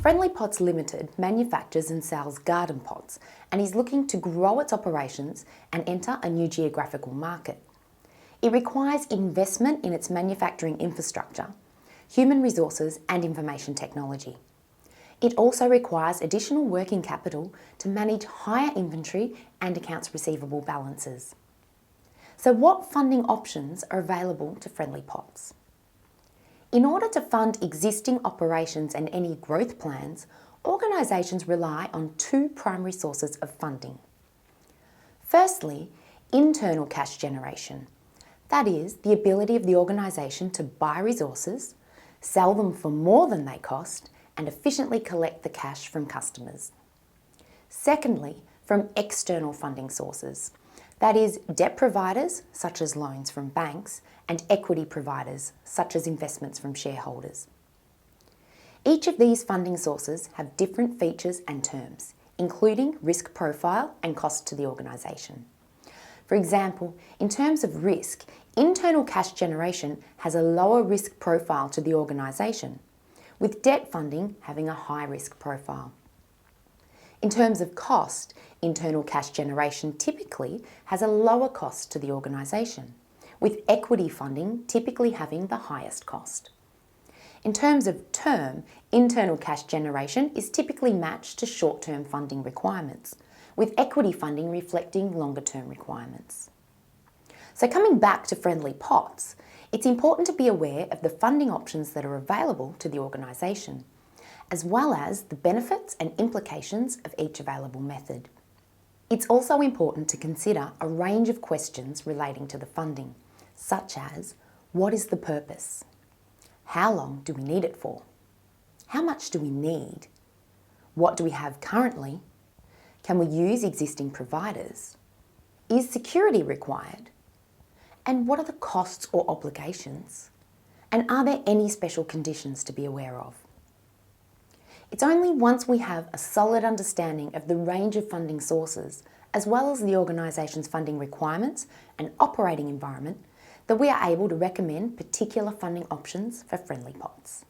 Friendly Pots Limited manufactures and sells garden pots and is looking to grow its operations and enter a new geographical market. It requires investment in its manufacturing infrastructure, human resources and information technology. It also requires additional working capital to manage higher inventory and accounts receivable balances. So what funding options are available to Friendly Pots? In order to fund existing operations and any growth plans, organisations rely on two primary sources of funding. Firstly, internal cash generation. That is, the ability of the organisation to buy resources, sell them for more than they cost, and efficiently collect the cash from customers. Secondly, from external funding sources. That is, debt providers, such as loans from banks, and equity providers, such as investments from shareholders. Each of these funding sources have different features and terms, including risk profile and cost to the organisation. For example, in terms of risk, internal cash generation has a lower risk profile to the organisation, with debt funding having a high risk profile. In terms of cost, internal cash generation typically has a lower cost to the organisation, with equity funding typically having the highest cost. In terms of term, internal cash generation is typically matched to short-term funding requirements, with equity funding reflecting longer-term requirements. So coming back to Friendly Pots, it's important to be aware of the funding options that are available to the organisation, as well as the benefits and implications of each available method. It's also important to consider a range of questions relating to the funding, such as, what is the purpose? How long do we need it for? How much do we need? What do we have currently? Can we use existing providers? Is security required? And what are the costs or obligations? And are there any special conditions to be aware of? It's only once we have a solid understanding of the range of funding sources, as well as the organisation's funding requirements and operating environment, that we are able to recommend particular funding options for Friendly Pots.